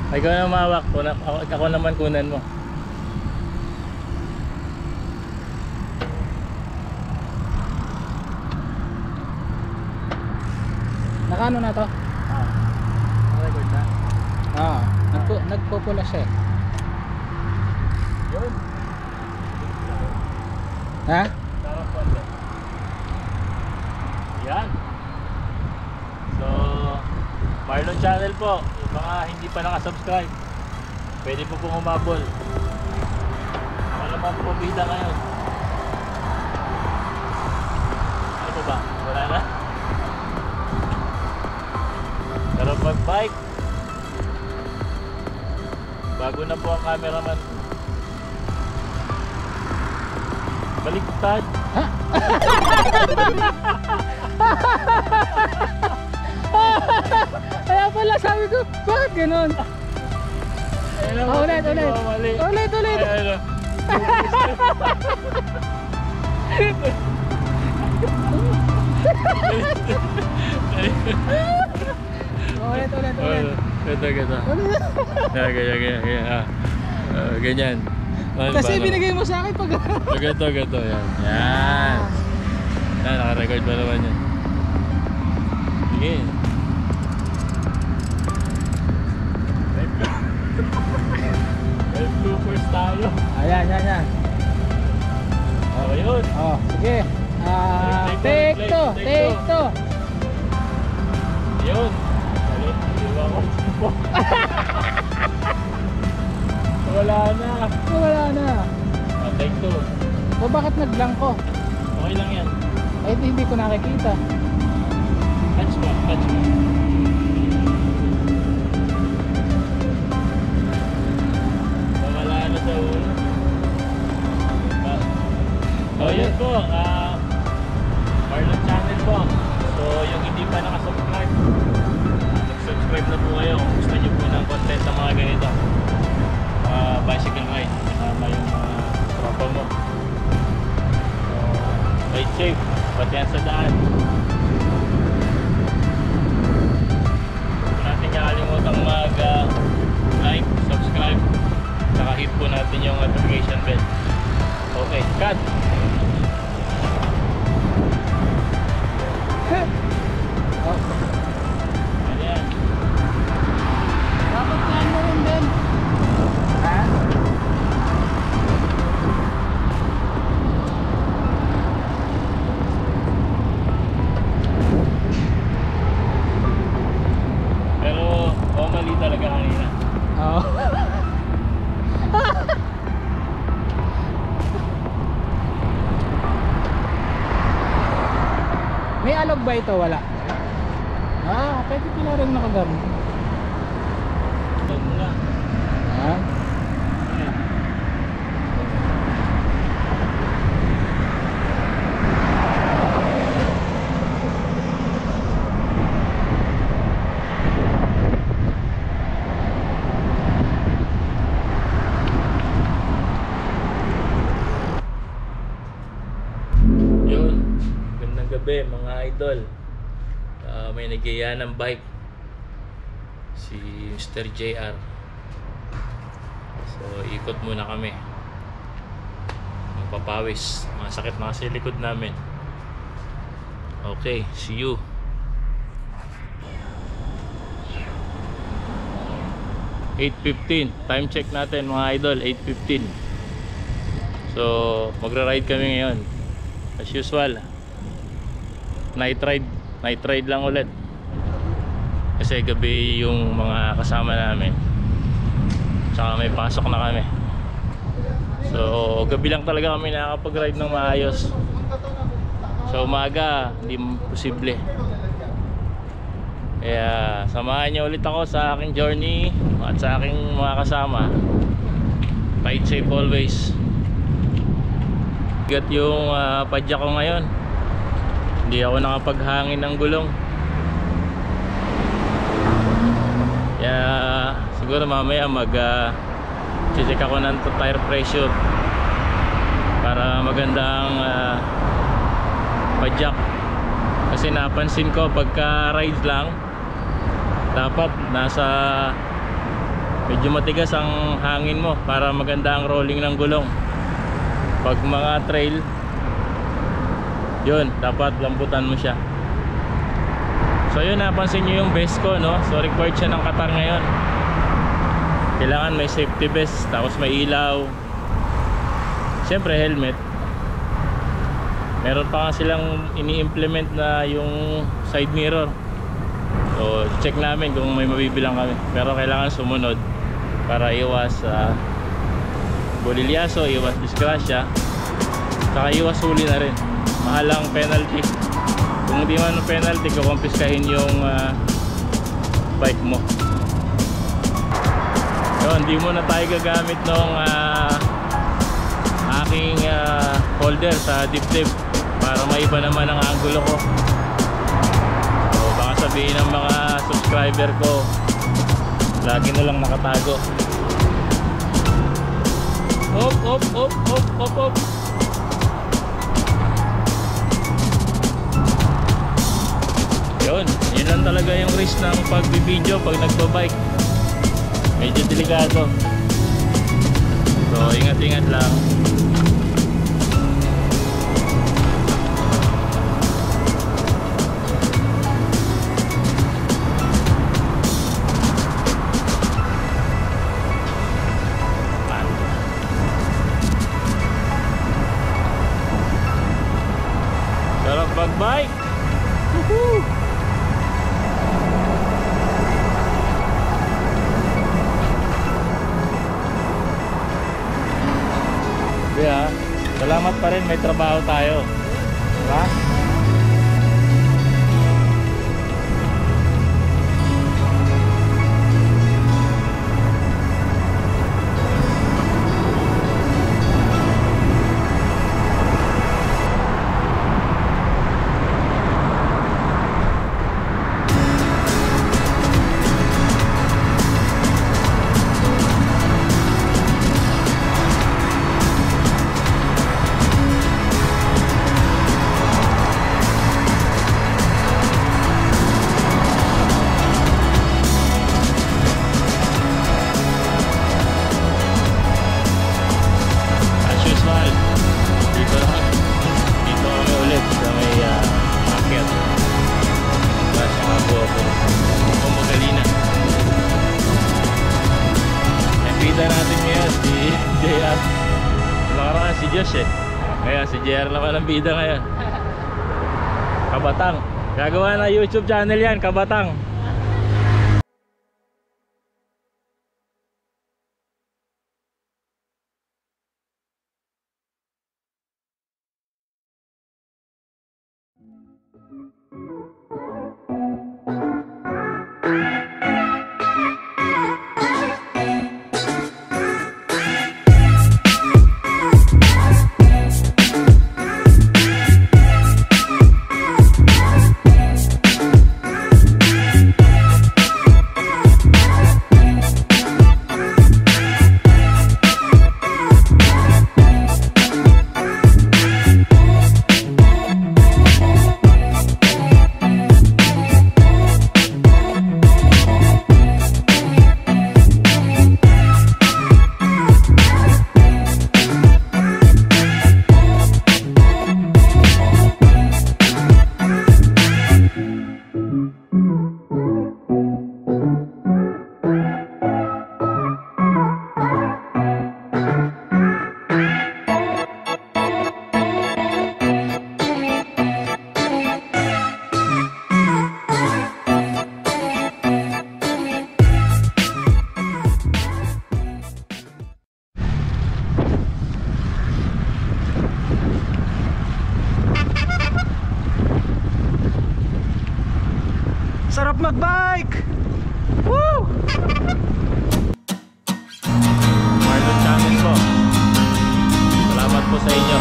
Ikaw na mawak. Ako naman kunan mo. Nakano na to? Record na. Nagpupula siya eh. Yun. Ha? Sarap konti. Yan. So, Marlon Channel po. Yung mga hindi pa nakasubscribe, pwede po pong umabol. Ako naman po bida ngayon. Ano po ba? Wala na? Pero mag-bike, bago na po ang cameraman. Baliktad. Ha? Kaya pala sabi ko, bakit ganun? Ulit. Ulit. Ayun. Ulit. Ganda. Ganyan. Kasi binigay mo sa akin pag... Ganto. Yan. Yan, naka-record pa naman yan. Sige. Bloopers tayo. Ayan. Oh, yun. Oh, sige. Take two. Yun. Iwa ko. Wala na. Take two. O bakit naglangko? Okay lang yan. Ay, hindi ko nakikita. Touch mo. Wala na sa ulo. So yun po, Marlon Channel po. So yung hindi pa nakasubscribe, mag-subscribe na po kayo kung gusto nyo po ng content ng mga ganito. Bicycle ride, kasama yung mga tropa mo. So, ride safe, pati yan sa daan. Huwag natin kakalimutan mag-like, subscribe, saka hit po natin yung notification bell. Okay, cut! Ayan. Dapat yan mo rin din. Ha? Pero, mali talaga kanina. Oo. May alog ba ito? Wala. Pwede pala rin nakagamit. Ito muna. Ha? Ayan. Yun. Gandang gabi mga idol. May nagaya ng bike si Mr. JR. So ikot muna kami, magpapawis, masakit na kasi likod namin. Okay, see you. (8:15) time check natin mga idol, 8:15. So magra-ride kami ngayon as usual. Night ride lang ulit kasi gabi yung mga kasama namin, tsaka may pasok na kami. So gabi lang talaga kami nakakapag-ride ng maayos. So umaga hindi posible. Kaya samahan niyo ulit ako sa aking journey at sa aking mga kasama. Ride safe always. Bigat yung padya ko ngayon. Hindi ako nakapaghangin ng gulong. Kaya siguro mamaya check ako ng tire pressure para magandang padyak. Kasi napansin ko pagka rides lang dapat nasa medyo matigas ang hangin mo para maganda ang rolling ng gulong. Pag mga trail, yun, dapat lambutan mo siya. So yun, napansin nyo yung vest ko, no? So required siya ng Qatar ngayon. Kailangan may safety vest, tapos may ilaw, siyempre helmet. Meron pa nga silang ini-implement na yung side mirror. So check namin kung may mabibilang kami. Pero kailangan sumunod para iwas bolilyaso, iwas disgrasya, saka iwas huli na rin. Mahal ang penalty. Kung hindi man penalty, kukumpiskahin yung bike mo. Yun, hindi mo na tayo gagamit nung aking holder sa dibdib para maiba naman ang angulo ko. So baka sabihin ng mga subscriber ko, lagi na lang nakatago. Hop, hop, hop, hop, hop, hop. Yun lang talaga yung risk ng pagbibideo pag nagbabike. Medyo delikado. So ingat-ingat lang. Sarap magbike. Woohoo! Yeah. Salamat pa rin, may trabaho tayo. Diba? Si Josh eh. Kaya si JR naman ang bida ngayon. Kabatang. Gagawa na YouTube channel yan, Kabatang. Sarap magbike! Woo! Marlon channel po. Salamat po sa inyo.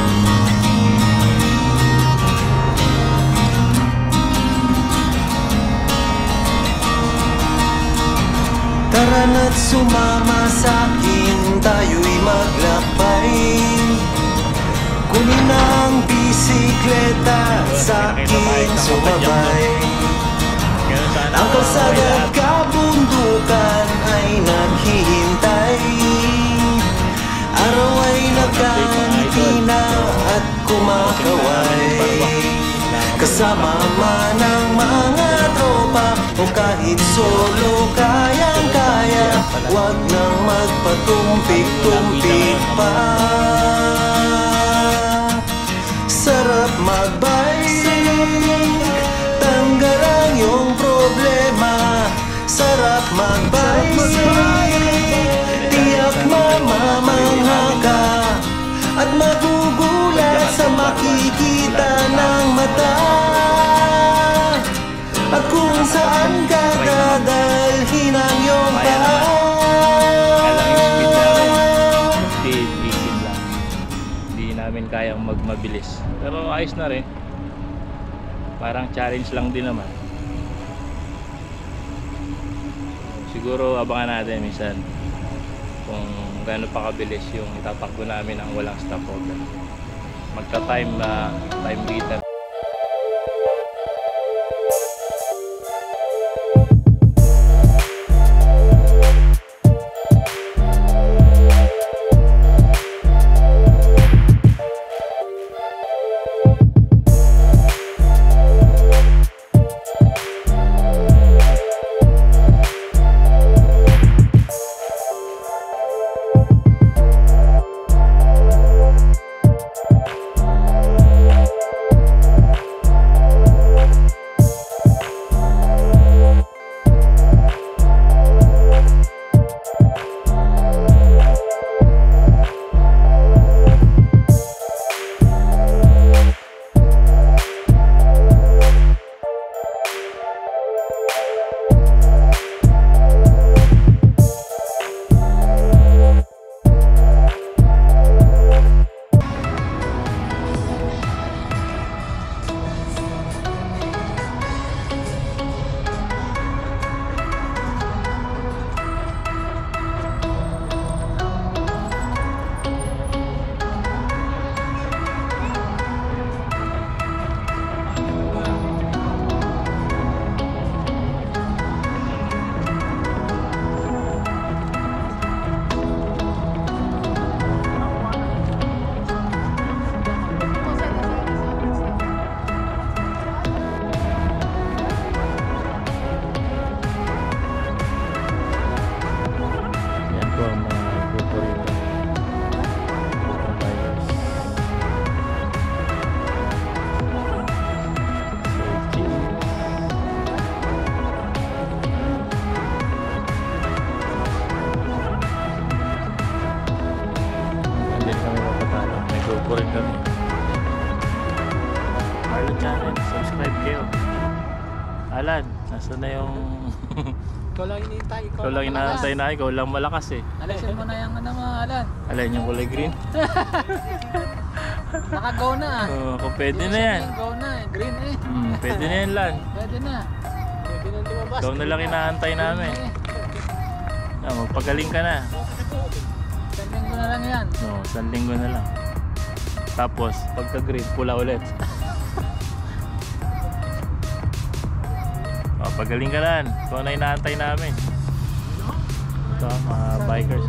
Tara na't sumama sa'kin, tayo'y maglakbay. Kunin ang bisikleta sa'kin sumabay. Ang kalsada at kabundukan ay naghihintay. Sama man ang mga tropa o kahit solo kayang-kaya, wag nang magpatumpik-tumpik pa. Sarap magbike, tanggal ang iyong problema. Sarap magbike, tiyak mamamangha ka at magugulat sa makikita ng mata. At kung saan ka dadalhin ang iyong paa. Hindi namin kayang magmabilis. Pero ayos na rin. Parang challenge lang din naman. Siguro abangan natin minsan kung gaano pa kabilis yung itatakbo namin ang walang stopover. Magka-time meter. Marlon Channel, subscribe kayo. Alan, nasa na yung Ikaw lang inintay. ikaw lang inaantay na, ikaw lang malakas eh. Alisin mo na yung ano mo, Alan. Alan yung kulay green. Naka-go na ah. Kung pwede na yan. Go na eh. Green eh. Pwede na yan, Lan. Pwede na. Pwede na lumabas. Ikaw na lang inaantay namin. Magpagaling ka na. Isang linggo na lang yan. No, 1 linggo na lang. Tapos, pagka green, pula ulit. Pagaling ka lang. Ikaw na inaantay namin. Ito, mga bikers.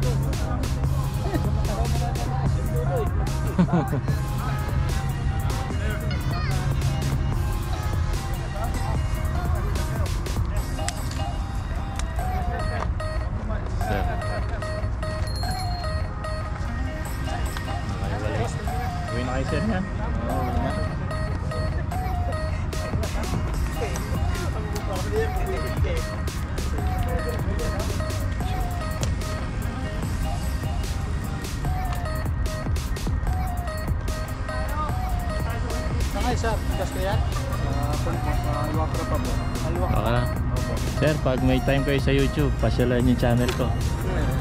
Sir. Gawin na kayo, sir, yan? Oo, na. Sakay sir, gas ko yan? Alwakra pa po. Okay na. Sir, pag may time kayo sa YouTube, pasyalan yung channel ko.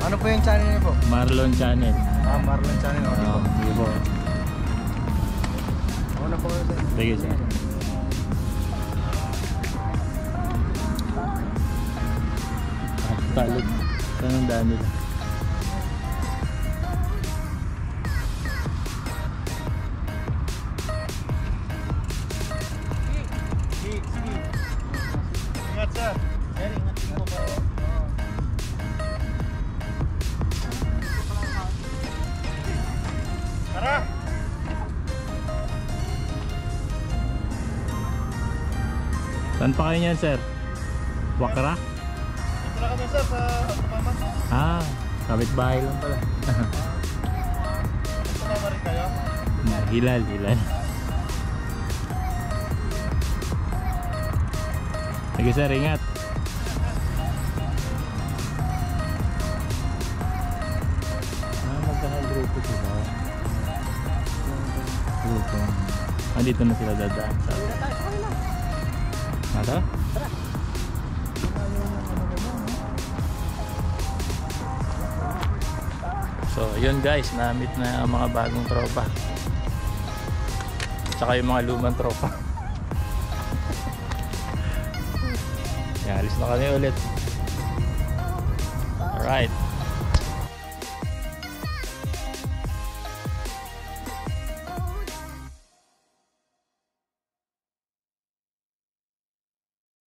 Ano po yung channel niyo po? Marlon Channel. Marlon Channel. Sige po. Ako na po sir. Sige, sir. Talog. Saan ang daan nila? Ingat sir. Sir, ingat din po kayo. Tara! Saan pa kayo niyan, sir? Wakra? Ito na kami sir sa Mama. Ah, kapitbahay lang pala. Sumama rin kayo? Hilal. Sige sir, ingat. Magkakagrupo sila. Grupo. Dito na sila dadaan. Tara? So yun guys, na-meet na ang mga bagong tropa. Tsaka yung mga lumang tropa. Alis na kami ulit. Alright.